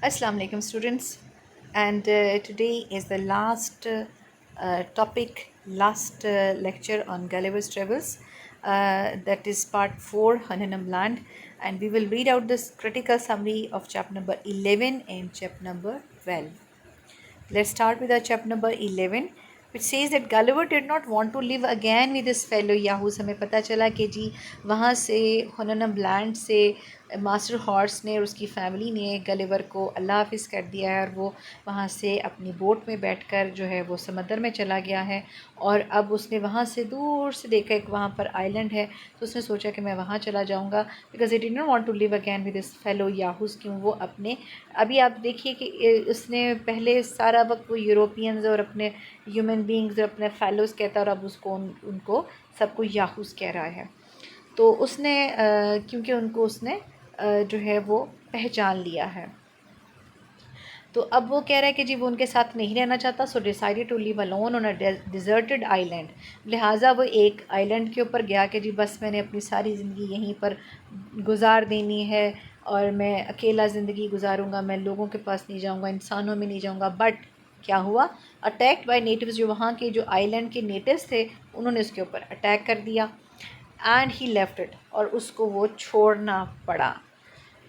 Assalamu alaikum students, and today is the last topic, last lecture on Gulliver's Travels. That is part 4, Hananam Land, and we will read out this critical summary of chapter number 11 and chapter number 12. Let's start with our chapter number 11, which says that Gulliver did not want to live again with his fellow yahoos. हमें पता चला कि जी वहाँ से होननम land से master horse ने और उसकी फ़ैमिली ने गलिवर को अल्लाह हाफिज़ कर दिया है और वो वहाँ से अपनी बोट में बैठकर जो है वो समंदर में चला गया है। और अब उसने वहाँ से दूर से देखा एक वहाँ पर आइलैंड है, तो उसने सोचा कि मैं वहाँ चला जाऊँगा, because he did not want to live again with his fellow Yahoos. क्यों वो अपने अभी आप देखिए कि उसने पहले सारा वक्त वो यूरोपियंस और अपने ह्यूमन बींग्स और अपने फेलोज़ कहता, और अब उसको उनको सबको याहूज़ कह रहा है। तो उसने क्योंकि उनको उसने जो है वो पहचान लिया है, तो अब वो कह रहा है कि जी वो उनके साथ नहीं रहना चाहता। So decided to live alone on a deserted island. लिहाजा वो एक आइलैंड के ऊपर गया कि जी बस मैंने अपनी सारी ज़िंदगी यहीं पर गुजार देनी है और मैं अकेला ज़िंदगी गुजारूँगा, मैं लोगों के पास नहीं जाऊँगा, इंसानों में नहीं जाऊँगा। बट क्या हुआ, अटैक्ड बाय नेटिव्स, जो वहाँ के जो आइलैंड के नेटिव्स थे उन्होंने उसके ऊपर अटैक कर दिया। एंड ही लेफ्ट इट, और उसको वो छोड़ना पड़ा।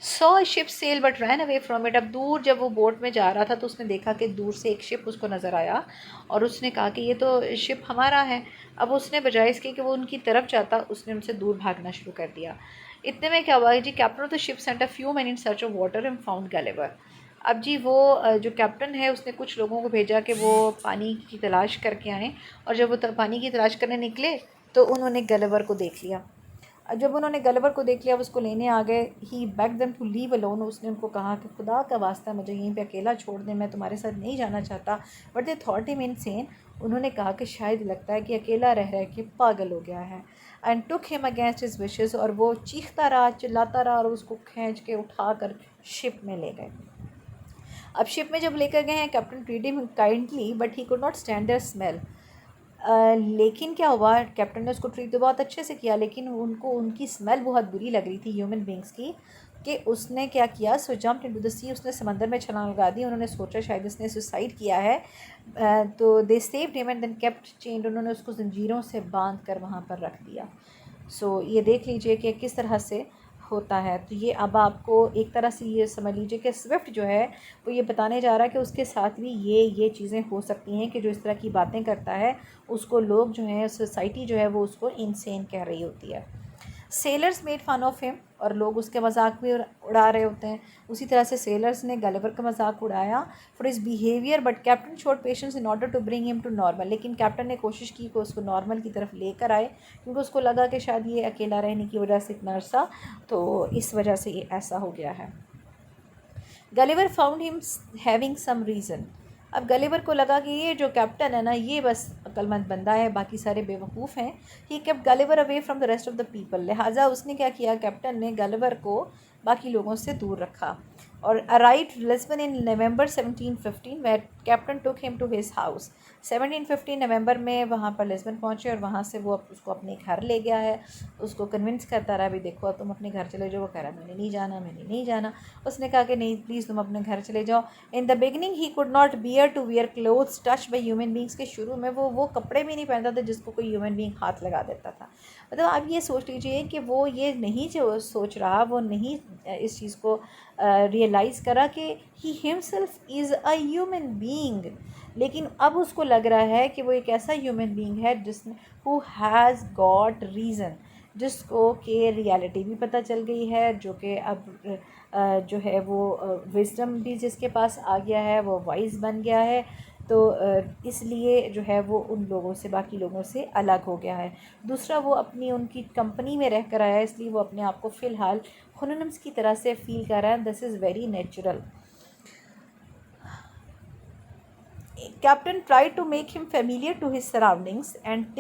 Saw ship sail but ran away from it. अब दूर जब वो बोट में जा रहा था तो उसने देखा कि दूर से एक शिप उसको नज़र आया, और उसने कहा कि ये तो शिप हमारा है। अब उसने बजाय इसके कि वो उनकी तरफ जाता, उसने उनसे दूर भागना शुरू कर दिया। इतने में क्या हुआ जी, captain of the ship sent a few men in search of water and found Gulliver. अब जी वो जो कैप्टन है उसने कुछ लोगों को भेजा कि वो पानी की तलाश करके आएँ, और जब वो पानी की तलाश करने निकले तो उन्होंने गलिवर को देख लिया। जब उन्होंने गलिवर को देख लिया, उसको लेने आ गए। He begged them to leave alone. उसने उनको कहा कि खुदा का वास्ता मुझे यहीं पे अकेला छोड़ दें, मैं तुम्हारे साथ नहीं जाना चाहता। But they thought him insane. उन्होंने कहा कि शायद लगता है कि अकेला रह रह के पागल हो गया है। And took him against his wishes. और वो चीखता रहा, चिल्लाता रहा, और उसको खींच के उठा कर शिप में ले गए। अब शिप में जब लेकर गए हैं, captain treat him kindly but he could not stand their smell. लेकिन क्या हुआ, कैप्टन ने उसको ट्रीट तो बहुत अच्छे से किया, लेकिन उनको उनकी स्मेल बहुत बुरी लग रही थी ह्यूमन बींग्स की। कि उसने क्या किया, सो जम्प्ड इनटू द सी। उसने समंदर में छलांग लगा दी। उन्होंने सोचा शायद इसने सुसाइड किया है। तो they saved him and then kept chained. उन्होंने उसको जंजीरों से बांध कर वहाँ पर रख दिया। सो ये देख लीजिए कि किस तरह से होता है। तो ये अब आपको एक तरह से ये समझ लीजिए कि स्विफ्ट जो है वो ये बताने जा रहा है कि उसके साथ भी ये चीज़ें हो सकती हैं कि जो इस तरह की बातें करता है उसको लोग जो हैं, सोसाइटी जो है वो उसको इनसेन कह रही होती है। Sailors made fun of him, और लोग उसके मजाक भी उड़ा रहे होते हैं। उसी तरह से सेलर्स ने गलिवर का मजाक उड़ाया for his behaviour, but captain showed patience in order to bring him to normal. लेकिन कैप्टन ने कोशिश की कि उसको नॉर्मल की तरफ लेकर आए, क्योंकि उसको लगा कि शायद ये अकेला रहने की वजह से इतना अरसा, तो इस वजह से ये ऐसा हो गया है। Gulliver found him having some reason. अब गलिवर को लगा कि ये जो कैप्टन है ना, ये बस अक्लमंद बंदा है, बाकी सारे बेवकूफ़ हैं। He kept Gulliver away from the rest of the people. लिहाजा उसने क्या किया, कैप्टन ने गलिवर को बाकी लोगों से दूर रखा। और arrived Lisbon in November 1715 where captain took him to his house. 1715 नवंबर में वहाँ पर लिस्बन पहुँचे, और वहाँ से वो उसको अपने घर ले गया है। उसको कन्विंस करता रहा, भी देखो तुम अपने घर चले जाओ। वो कह रहा मैंने नहीं जाना, मैंने नहीं जाना। उसने कहा कि नहीं प्लीज़ तुम अपने घर चले जाओ। In the beginning he could not bear to wear clothes touch by human beings. के शुरू में वो कपड़े भी नहीं पहनता था जिसको कोई ह्यूमन बींग हाथ लगा देता था। मतलब आप ये सोच लीजिए कि वो ये नहीं जो सोच रहा, वो नहीं इस चीज़ को रियलाइज़ करा कि he himself is a human being. लेकिन अब उसको लग रहा है कि वो एक ऐसा ह्यूमन बींग है जिसने हु हैज़ गॉट रीज़न, जिसको कि रियलिटी भी पता चल गई है, जो कि अब जो है वो विजडम भी जिसके पास आ गया है, वो वाइज बन गया है। तो इसलिए जो है वो उन लोगों से, बाकी लोगों से अलग हो गया है। दूसरा, वो अपनी उनकी कंपनी में रह कर आया है, इसलिए वो अपने आप को फ़िलहाल खुननम्स की तरह से फील कर रहा है। This is very natural. Captain tried to make him familiar to his surroundings and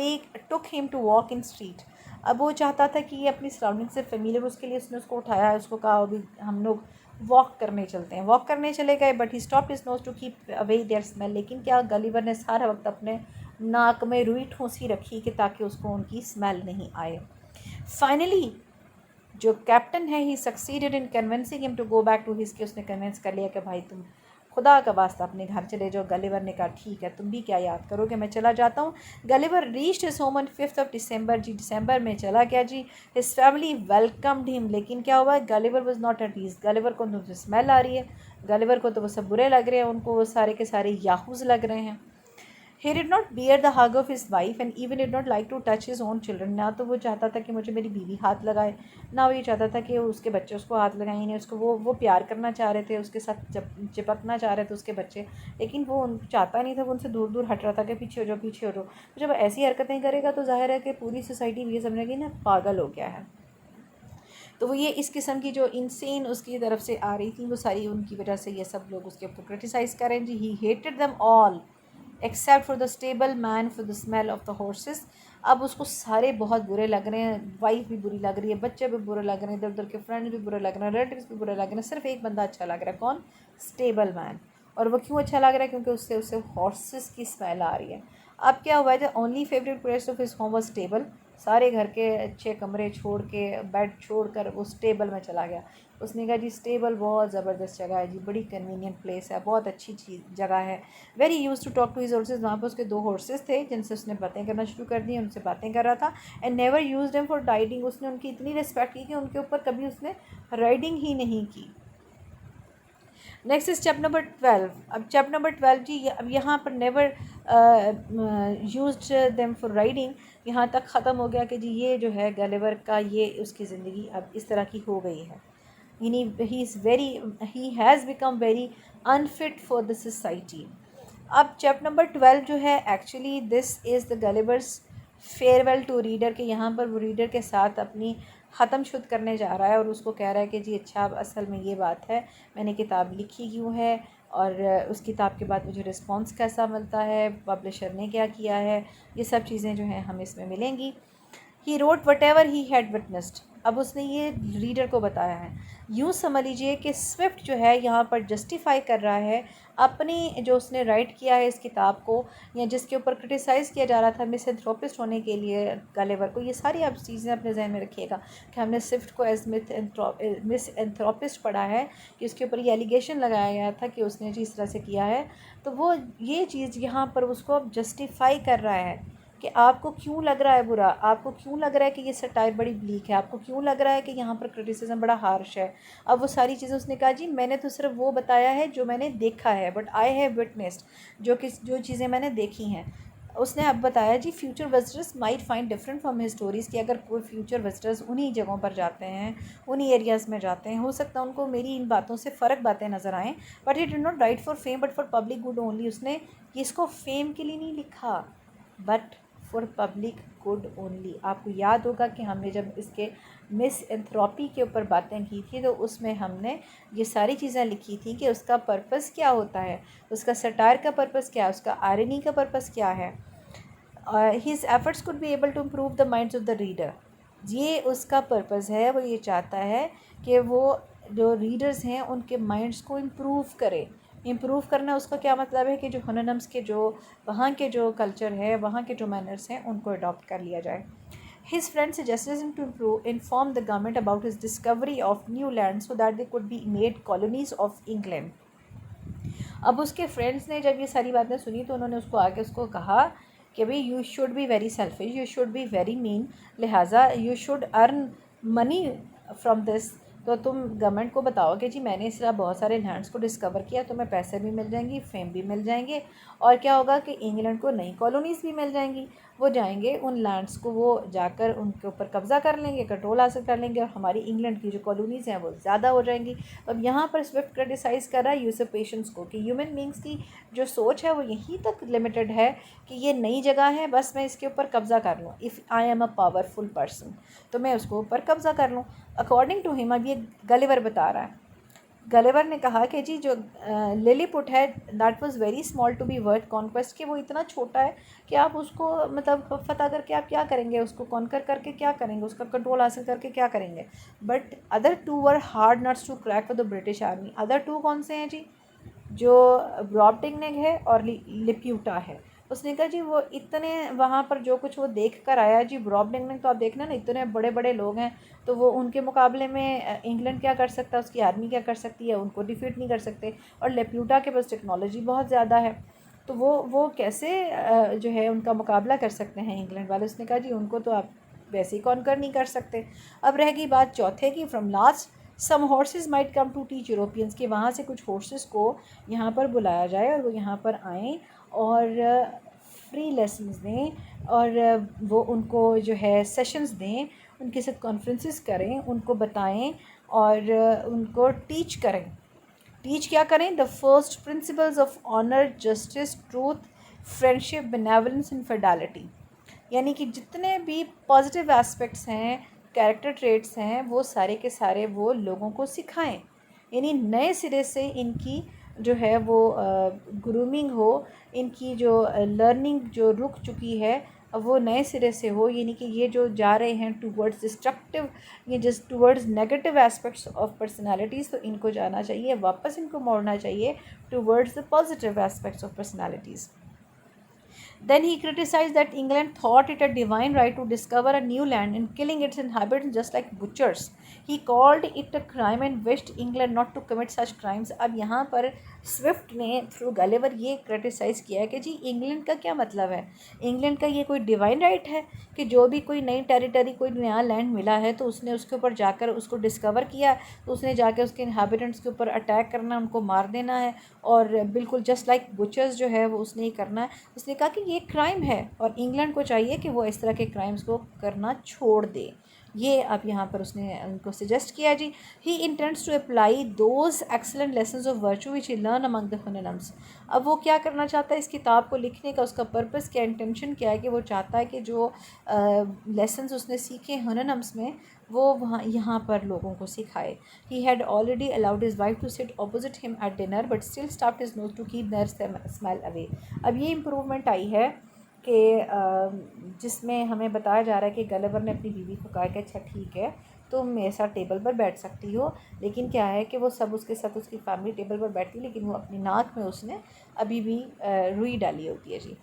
took him to walk in street. अब वो चाहता था कि ये अपनी सराउंडिंग से फेमिलियर, उसके लिए उसने उसको उठाया, उसको कहा अभी हम लोग वॉक करने चलते हैं। वॉक करने चले गए, but he stopped his nose to keep away their smell. लेकिन क्या, गलिवर ने सारा वक्त अपने नाक में रुई ठूंसी रखी कि ताकि उसको उनकी स्मेल नहीं आए। फाइनली जो कैप्टन है ही succeeded in convincing him to go back to his, कि उसने कन्विंस कर लिया कि भाई तुम खुदा का वास्ता अपने घर चले जाओ। गलिवर ने कहा ठीक है, तुम भी क्या याद करोगे, मैं चला जाता हूँ। Gulliver reached his home on 5 December जी, दिसंबर में चला गया जी। हिज फैमिली वेलकम्ड हिम, लेकिन क्या हुआ, Gulliver was not at ease. Gulliver को तो स्मेल आ रही है, गलिवर को तो वो सब बुरे लग रहे हैं, उनको वो सारे के सारे याहूज लग रहे हैं। He did not bear the hug of his wife and even did not like to touch his own children. ना तो वो चाहता था कि मुझे मेरी बीवी हाथ लगाए, ना वो ये चाहता था कि उसके बच्चे उसको हाथ लगाए, नहीं उसको वो प्यार करना चाह रहे थे, उसके साथ चिपकना चाह रहे थे उसके बच्चे, लेकिन वो चाहता नहीं था, वो उनसे दूर दूर हट रहा था कि पीछे हो जाओ पीछे हो जाओ। तो जब ऐसी हरकतें करेगा तो जाहिर है कि पूरी सोसाइटी भी ये समझेगी ना पागल हो गया है। तो वो ये इस किस्म की जो इंसेन उसकी तरफ से आ रही थी, वो सारी उनकी वजह से ये सब लोग उसके ऊपर क्रिटिसाइज़ करें जी। He hated them all except for the stable man for the smell of the horses. अब उसको सारे बहुत बुरे लग रहे हैं, वाइफ भी बुरी लग रही है, बच्चे भी बुरे लग रहे हैं, इधर उधर के फ्रेंड्स भी बुरे लग रहे हैं, रिलेटिव्स भी बुरे लग रहे हैं, सिर्फ एक बंदा अच्छा लग रहा है, कौन, स्टेबल मैन। और वो क्यों अच्छा लग रहा है, क्योंकि उससे उससे हॉर्सेस की स्मेल आ रही है। अब क्या हुआ है, only favourite place of his home was table. सारे घर के अच्छे कमरे छोड़ के, बेड छोड़ कर वो स्टेबल में चला गया। उसने कहा जी स्टेबल बहुत ज़बरदस्त जगह है जी, बड़ी कन्वीनियंट प्लेस है, बहुत अच्छी चीज़ जगह है। Very use to talk to his horses, वहाँ पर उसके 2 हॉर्सेस थे जिनसे उसने बातें करना शुरू कर दी, उनसे बातें कर रहा था। And never use them for riding, उसने उनकी इतनी रिस्पेक्ट की कि उनके ऊपर कभी उसने राइडिंग ही नहीं की। Next is chapter number 12। अब चैप्टर नंबर 12 जी, अब यहाँ पर never used them for riding यहाँ तक ख़त्म हो गया कि जी ये जो है गलिवर का, ये उसकी ज़िंदगी अब इस तरह की हो गई है। He has become very unfit for the society. अब चैप्टर नंबर 12 जो है, actually this is the Gulliver's farewell to reader, के यहाँ पर वो रीडर के साथ अपनी ख़त्म शुद्ध करने जा रहा है और उसको कह रहा है कि जी अच्छा अब असल में ये बात है, मैंने किताब लिखी क्यों है, और उस किताब के बाद मुझे रिस्पॉन्स कैसा मिलता है, पब्लिशर ने क्या किया है, ये सब चीज़ें जो हैं हम इसमें मिलेंगी। He wrote what ever he had witnessed, अब उसने ये रीडर को बताया है। यूँ समझ लीजिए कि स्विफ्ट जो है यहाँ पर जस्टिफाई कर रहा है अपनी जो उसने राइट किया है इस किताब को, या जिसके ऊपर क्रिटिसाइज़ किया जा रहा था मिसएंथ्रोपिस्ट होने के लिए गलिवर को। ये सारी आप चीज़ें अपने जहन में रखिएगा कि हमने स्विफ्ट को एज मिसएंथ्रोपिस्ट पढ़ा है, कि उसके ऊपर ये एलिगेशन लगाया गया था कि उसने जिस तरह से किया है, तो वो ये चीज़ यहाँ पर उसको अब जस्टिफाई कर रहा है कि आपको क्यों लग रहा है बुरा, आपको क्यों लग रहा है कि ये सटायर बड़ी ब्लीक है, आपको क्यों लग रहा है कि यहाँ पर क्रिटिसिज्म बड़ा हार्श है। अब वो सारी चीज़ें उसने कहा जी मैंने तो सिर्फ वो बताया है जो मैंने देखा है, बट आई हैव विटनेस्ड, जो चीज़ें मैंने देखी हैं। उसने अब बताया जी future visitors might find different from his stories, कि अगर कोई फ्यूचर विजिटर्स उन्हीं जगहों पर जाते हैं, उन्हीं एरियाज़ में जाते हैं, हो सकता है उनको मेरी इन बातों से फ़र्क बातें नज़र आएँ। But he did not right for fame but for public good only, उसने इसको फेम के लिए नहीं लिखा, but for public good only. आपको याद होगा कि हमने जब इसके मिसएंथ्रोपी के ऊपर बातें की थी तो उसमें हमने ये सारी चीज़ें लिखी थी कि उसका पर्पस क्या होता है, उसका सटायर का पर्पस क्या है, उसका आयरनी का पर्पस क्या है। His efforts could be able to improve the minds of the reader, ये उसका पर्पस है, वो ये चाहता है कि वो जो रीडर्स हैं उनके माइंड्स को इम्प्रूव करे। इम्प्रूव करना उसका क्या मतलब है कि जो हननम्स के जो वहाँ के जो कल्चर है, वहाँ के जो मैनर्स हैं, उनको अडॉप्ट कर लिया जाए। His friend suggested him to improve, inform the government about his discovery of new land so that they could be made colonies of England. अब उसके फ्रेंड्स ने जब ये सारी बातें सुनी तो उन्होंने उसको आके उसको कहा कि भाई you should be very selfish, you should be very mean, लिहाजा you should earn money from this. तो तुम गवर्नमेंट को बताओ कि जी मैंने इस तरह बहुत सारे लैंड्स को डिस्कवर किया, तुम्हें पैसे भी मिल जाएंगी, फेम भी मिल जाएंगे, और क्या होगा कि इंग्लैंड को नई कॉलोनीज़ भी मिल जाएंगी। वो जाएंगे उन लैंड्स को, वो जाकर उनके ऊपर कब्ज़ा कर लेंगे, कंट्रोल हासिल कर लेंगे, और हमारी इंग्लैंड की जो कॉलोनीज़ हैं वो ज़्यादा हो जाएंगी। तो अब यहाँ पर स्विफ्ट क्रिटिसाइज़ कर रहा है यूसुपेशंस को कि ह्यूमन बींग्स की जो सोच है वो यहीं तक लिमिटेड है कि ये नई जगह है, बस मैं इसके ऊपर कब्ज़ा कर लूँ, if I am a powerful person तो मैं उसको ऊपर कब्ज़ा कर लूँ। अकॉर्डिंग टू हिम, अब ये गलिवर बता रहा है, गलिवर ने कहा कि जी जो लिलीपुट है that was very small to be worth conquest, कि वो इतना छोटा है कि आप उसको मतलब फतह करके आप क्या करेंगे, उसको कॉन्कर करके क्या करेंगे, उसका कंट्रोल हासिल करके क्या करेंगे। But other two were hard nuts to crack for the British army. Other two कौन से हैं जी, जो ब्रॉबडिंगनिग है और लिप्यूटा है। उसने कहा जी वो इतने वहाँ पर जो कुछ वो देख कर आया जी, रॉब इंग्लैंड तो आप देखना ना इतने बड़े बड़े लोग हैं, तो वो उनके मुकाबले में इंग्लैंड क्या कर सकता है, उसकी आर्मी क्या कर सकती है, उनको डिफीट नहीं कर सकते। और लेप्यूटा के पास टेक्नोलॉजी बहुत ज़्यादा है, तो वो कैसे जो है उनका मुकाबला कर सकते हैं इंग्लैंड वाले। उसने कहा जी उनको तो आप वैसे ही कॉन्कर नहीं कर सकते। अब रह गई बात चौथे की, from last some horses might come to teach Europeans, कि वहाँ से कुछ हॉर्सेस को यहाँ पर बुलाया जाए और वो यहाँ पर आएँ और फ्री लेसन्स दें और वो उनको जो है सेशंस दें, उनके साथ कॉन्फ्रेंसेस करें, उनको बताएं और उनको टीच करें। टीच क्या करें? The first principles of honour, justice, truth, friendship, benevolence and fidelity. यानी कि जितने भी पॉजिटिव एस्पेक्ट्स हैं, कैरेक्टर ट्रेट्स हैं, वो सारे के सारे वो लोगों को सिखाएं। यानी नए सिरे से इनकी जो है वो ग्रूमिंग हो, इनकी जो लर्निंग जो रुक चुकी है वो नए सिरे से हो। यानी कि ये जो जा रहे हैं टूवर्ड्स डिस्ट्रक्टिव, ये just towards negative aspects of personalities, तो इनको जाना चाहिए, वापस इनको मोड़ना चाहिए towards the positive aspects of personalities. Then he criticized that England thought it a divine right to discover a new land and killing its inhabitants just like butchers. He called it a crime and wished England not to commit such crimes. अब यहाँ पर Swift ने through गलेवर ये criticise किया है कि जी England का क्या मतलब है, इंग्लैंड का ये कोई डिवाइन राइट है कि जो भी कोई नई टेरिटरी, कोई नया लैंड मिला है तो उसने उसके ऊपर जाकर उसको डिस्कवर किया, तो उसने जाकर उसके इन्हाबिटेंट्स के ऊपर अटैक करना, उनको मार देना है और बिल्कुल जस्ट लाइक बुचर्स जो है वो उसने ही करना है। उसने कहा कि ये क्राइम है और इंग्लैंड को चाहिए कि वो इस तरह के क्राइम्स को करना छोड़ दे। ये अब यहाँ पर उसने उनको सजेस्ट किया जी। He intends to apply those excellent lessons of virtue which he learn among the Houyhnhnms. अब वो क्या करना चाहता है इस किताब को लिखने का, उसका पर्पस क्या, इंटेंशन क्या है कि वो चाहता है कि जो लेसन्स उसने सीखे हुननम्स में वो वहाँ यहाँ पर लोगों को सिखाए। He had already allowed his wife to sit opposite him at dinner but still stopped his nose to keep their smell away. अब ये इम्प्रूवमेंट आई है कि जिसमें हमें बताया जा रहा है कि गलिवर ने अपनी बीवी को कहा कि अच्छा ठीक है तुम मेरे साथ टेबल पर बैठ सकती हो, लेकिन क्या है कि वो सब उसके साथ उसकी फैमिली टेबल पर बैठती है, लेकिन वो अपनी नाक में उसने अभी भी रुई डाली होती है जी।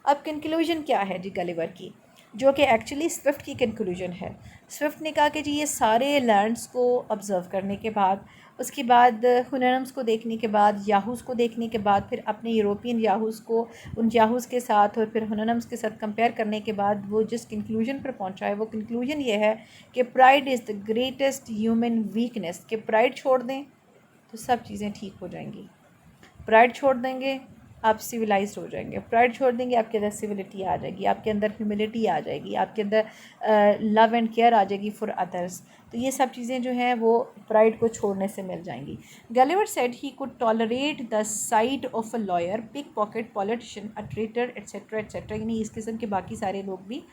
अब कंक्लूजन क्या है जी गलिवर की, जो कि एक्चुअली स्विफ्ट की कंक्लूजन है। स्विफ्ट ने कहा कि जी ये सारे लैंड्स को ऑब्ज़र्व करने के बाद, उसके बाद हुननम्स को देखने के बाद, याहूज़ को देखने के बाद, फिर अपने यूरोपियन याहूज़ को उन याहूज़ के साथ और फिर हुननम्स के साथ कंपेयर करने के बाद वो जिस कंक्लूजन पर पहुंचा है वो कंक्लूजन ये है कि pride is the greatest human weakness. कि प्राइड छोड़ दें तो सब चीज़ें ठीक हो जाएंगी, प्राइड छोड़ देंगे आप सिविलाइज्ड हो जाएंगे, प्राइड छोड़ देंगे आपके अंदर सिविलिटी आ जाएगी, आपके अंदर ह्यूमिलिटी आ जाएगी, आपके अंदर लव एंड केयर आ जाएगी फॉर अदर्स। तो ये सब चीज़ें जो हैं वो प्राइड को छोड़ने से मिल जाएंगी। Gulliver said he could tolerate the sight of a lawyer, pickpocket, politician, a traitor etcetera etcetera, यानी इस किस्म के बाकी सारे लोग भी,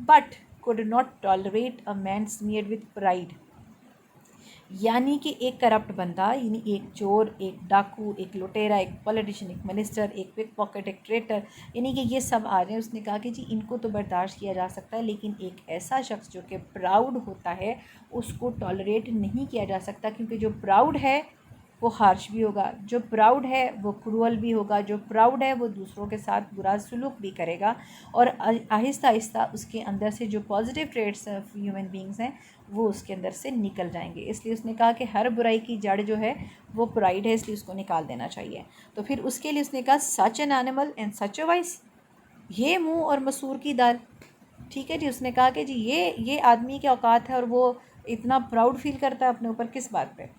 but could not tolerate a man smeared with pride. यानी कि एक करप्ट बंदा, यानी एक चोर, एक डाकू, एक लुटेरा, एक पॉलिटिशियन, एक मिनिस्टर, एक पिक पॉकेट, एक ट्रेटर, यानी कि ये सब आ रहे हैं। उसने कहा कि जी इनको तो बर्दाश्त किया जा सकता है, लेकिन एक ऐसा शख्स जो कि प्राउड होता है उसको टॉलरेट नहीं किया जा सकता, क्योंकि जो प्राउड है वो हार्श भी होगा, जो प्राउड है वो क्रूअल भी होगा, जो प्राउड है वो दूसरों के साथ बुरा सलूक भी करेगा और आहिस्ता आहिस्ता उसके अंदर से जो positive traits of human beings हैं वो उसके अंदर से निकल जाएंगे। इसलिए उसने कहा कि हर बुराई की जड़ जो है वो प्राइड है, इसलिए उसको निकाल देना चाहिए। तो फिर उसके लिए उसने कहा such an animal and such a vice, ये मुँह और मसूर की दाल। ठीक है जी, उसने कहा कि जी ये आदमी की औकात है और वो इतना प्राउड फील करता है अपने ऊपर, किस बात पे।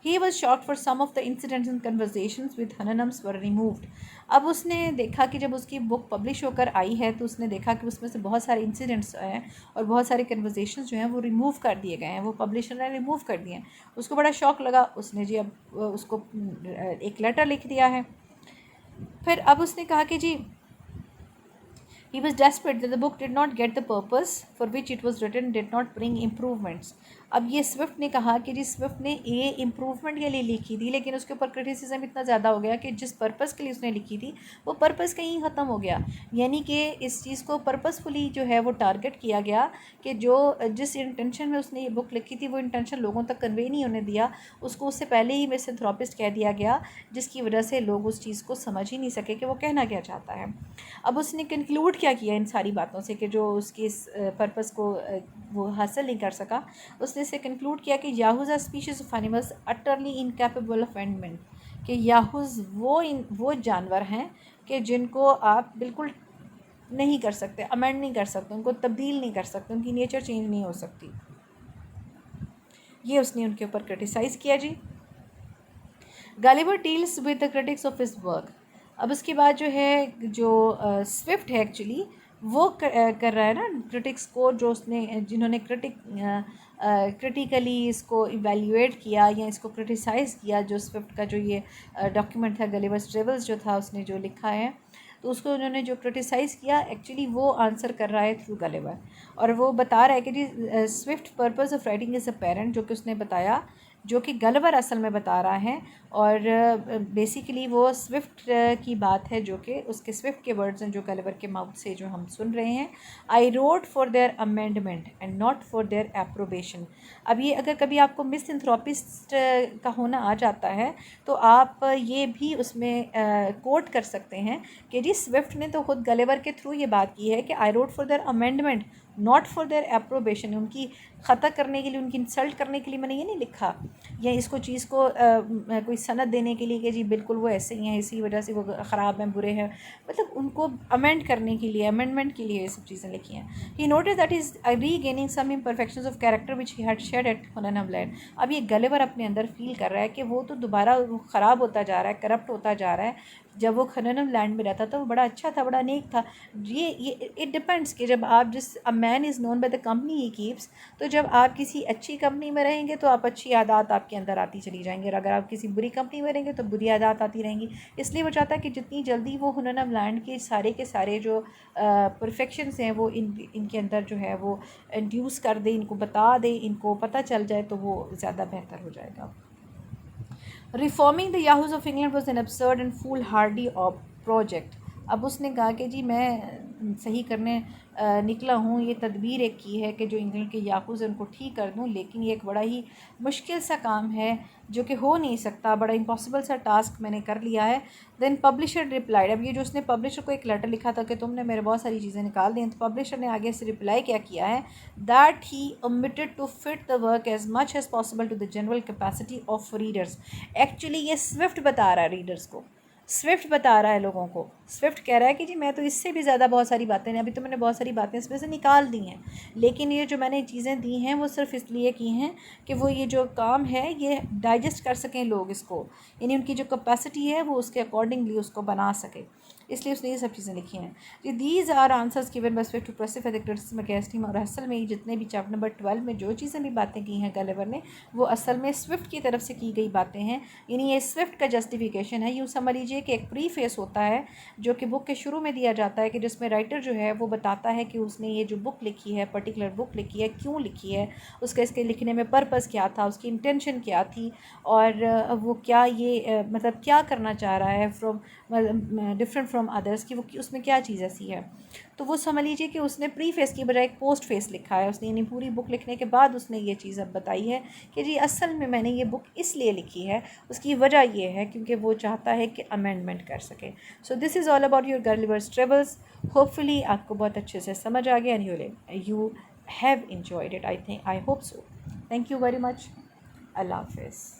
He was shocked for some of the incidents and conversations with Hananams were removed. अब उसने देखा कि जब उसकी बुक पब्लिश होकर आई है तो उसने देखा कि उसमें से बहुत सारे इंसिडेंट्स हैं और बहुत सारे कन्वर्सेशंस जो हैं वो रिमूव कर दिए गए हैं, वो पब्लिशर ने रिमूव कर दिए हैं। उसको बड़ा शौक लगा, उसने जी अब उसको एक लेटर लिख दिया है। फिर अब उसने कहा कि जी he was desperate that the book did not get the purpose for which it was written, did not bring improvements. अब ये स्विफ्ट ने कहा कि जी स्विफ्ट ने ये इम्प्रूवमेंट के लिए लिखी थी, लेकिन उसके ऊपर क्रिटिसिज्म इतना ज़्यादा हो गया कि जिस पर्पज़ के लिए उसने लिखी थी वो पर्पज़ कहीं ख़त्म हो गया। यानी कि इस चीज़ को पर्पसफुली जो है वो टारगेट किया गया कि जो जिस इंटेंशन में उसने ये बुक लिखी थी वो इंटेंशन लोगों तक कन्वे नहीं होने दिया, उसको उससे पहले ही मिसएंथ्रोपिस्ट कह दिया गया, जिसकी वजह से लोग उस चीज़ को समझ ही नहीं सके कि वो कहना क्या चाहता है। अब उसने कंक्लूड क्या किया इन सारी बातों से कि जो उसकी इस पर्पज़ को वो हासिल नहीं कर सका, उसने इसे कंक्लूड किया कि Yahoos are species of animals utterly incapable of endowment, कि याहूज़ वो जानवर हैं कि जिनको आप बिल्कुल नहीं कर सकते, अमेंड नहीं कर सकते, उनको तब्दील नहीं कर सकते, उनकी नेचर चेंज नहीं हो सकती। ये उसने उनके ऊपर क्रिटिसाइज़ किया जी। Gulliver deals with the critics of his work. अब उसके बाद जो है जो स्विफ्ट है एक्चुअली वो कर रहा है ना क्रिटिक्स को, जो उसने जिन्होंने क्रिटिकली इसको इवेल्युएट किया या इसको क्रिटिसाइज़ किया, जो स्विफ्ट का जो ये डॉक्यूमेंट था गलिवर्स ट्रेवल्स जो था उसने जो लिखा है, तो उसको उन्होंने जो क्रिटिसाइज़ किया एक्चुअली वो आंसर कर रहा है थ्रू गलिवर। और वो बता रहा है कि जी Swift purpose of writing is a parent, जो कि उसने बताया, जो कि गलिवर असल में बता रहा है। और बेसिकली वो स्विफ्ट की बात है, जो कि उसके स्विफ्ट के वर्ड्स हैं जो गलिवर के माउथ से जो हम सुन रहे हैं। I wrote for their amendment and not for their approbation. अब ये अगर कभी आपको मिसएंथ्रोपिस्ट का होना आ जाता है तो आप ये भी उसमें कोट कर सकते हैं कि जी स्विफ्ट ने तो खुद गलिवर के थ्रू ये बात की है कि I wrote for their amendment not for their approbation. उनकी ख़ता करने के लिए, उनकी इंसल्ट करने के लिए मैंने ये नहीं लिखा, या इसको चीज़ को कोई सनद देने के लिए कि जी बिल्कुल वो ऐसे ही हैं, इसी वजह से वो ख़राब हैं, बुरे हैं, मतलब उनको अमेंड करने के लिए, अमेंडमेंट के लिए ये सब चीज़ें लिखी हैं। He notice that is regaining some imperfections of character which he had shared at Houyhnhnm land. अब ये गलिवर अपने अंदर फील कर रहा है कि वो तो दोबारा ख़राब होता जा रहा है, करप्ट होता जा रहा है। जब वो खननम लैंड में रहता था वो बड़ा अच्छा था, बड़ा नेक था। ये इट डिपेंड्स कि जब आप जिस a man is known by the company he keeps, तो जब आप किसी अच्छी कंपनी में रहेंगे तो आप अच्छी आदत आपके अंदर आती चली जाएंगी, और अगर आप किसी बुरी कंपनी में रहेंगे तो बुरी आदत आती रहेंगी। इसलिए वो चाहता है कि जितनी जल्दी वो हुननम लैंड के सारे जो परफेक्शंस हैं वो इनके अंदर जो है वो इंड्यूस कर दे, इनको बता दे, इनको पता चल जाए, तो वो ज़्यादा बेहतर हो जाएगा। Reforming the Yahoos of England was an absurd and foolhardy project. अब उसने कहा कि जी मैं सही करने निकला हूँ, ये तदबीर एक की है कि जो इंग्लैंड के याहूज़ हैं उनको ठीक कर दूँ, लेकिन ये एक बड़ा ही मुश्किल सा काम है जो कि हो नहीं सकता, बड़ा इम्पॉसिबल सा टास्क मैंने कर लिया है। Then publisher replied. अब ये जो उसने पब्लिशर को एक लेटर लिखा था कि तुमने मेरे बहुत सारी चीज़ें निकाल दी, तो पब्लिशर ने आगे से रिप्लाई क्या किया है, that he omitted to fit the work as much as possible to the general capacity of readers. Actually ये स्विफ्ट बता रहा है रीडर्स को, स्विफ्ट बता रहा है लोगों को। स्विफ्ट कह रहा है कि जी मैं तो इससे भी ज़्यादा बहुत सारी बातें हैं, अभी तो मैंने बहुत सारी बातें इसमें से निकाल दी हैं, लेकिन ये जो मैंने चीज़ें दी हैं वो सिर्फ इसलिए की हैं कि वो ये जो काम है ये डाइजेस्ट कर सकें लोग इसको, यानी उनकी जो कैपेसिटी है वो उसके अकॉर्डिंगली उसको बना सके, इसलिए उसने ये सब चीज़ें लिखी हैं। जी these are answers given by Swift to pacify the criticism against him. और असल में जितने भी चैप्टर नंबर 12 में जो चीज़ें भी बातें की हैं गलिवर ने, वो असल में स्विफ्ट की तरफ से की गई बातें हैं, यानी ये स्विफ्ट का जस्टिफिकेशन है। यूँ समझ लीजिए कि एक प्री फेस होता है जो कि बुक के शुरू में दिया जाता है, कि जिसमें राइटर जो है वो बताता है कि उसने ये जो बुक लिखी है, पर्टिकुलर बुक लिखी है, क्यों लिखी है, उसका इसके लिखने में पर्पज़ क्या था, उसकी इंटेंशन क्या थी, और वो क्या ये मतलब क्या करना चाह रहा है फ्रॉम डिफरेंट फ्रॉम अदर्स, कि वो उसमें क्या चीज़ ऐसी है। तो वो समझ लीजिए कि उसने प्री फेस की बजाय एक पोस्ट फेस लिखा है उसने, यानी पूरी बुक लिखने के बाद उसने ये चीज़ अब बताई है कि जी असल में मैंने ये बुक इसलिए लिखी है, उसकी वजह ये है क्योंकि वो चाहता है कि अमेंडमेंट कर सके। So this is all about your Gulliver's travels. Hopefully आपको बहुत अच्छे से समझ आ गया and you have enjoyed it, I think, I hope so. Thank you very much. Allah Hafiz.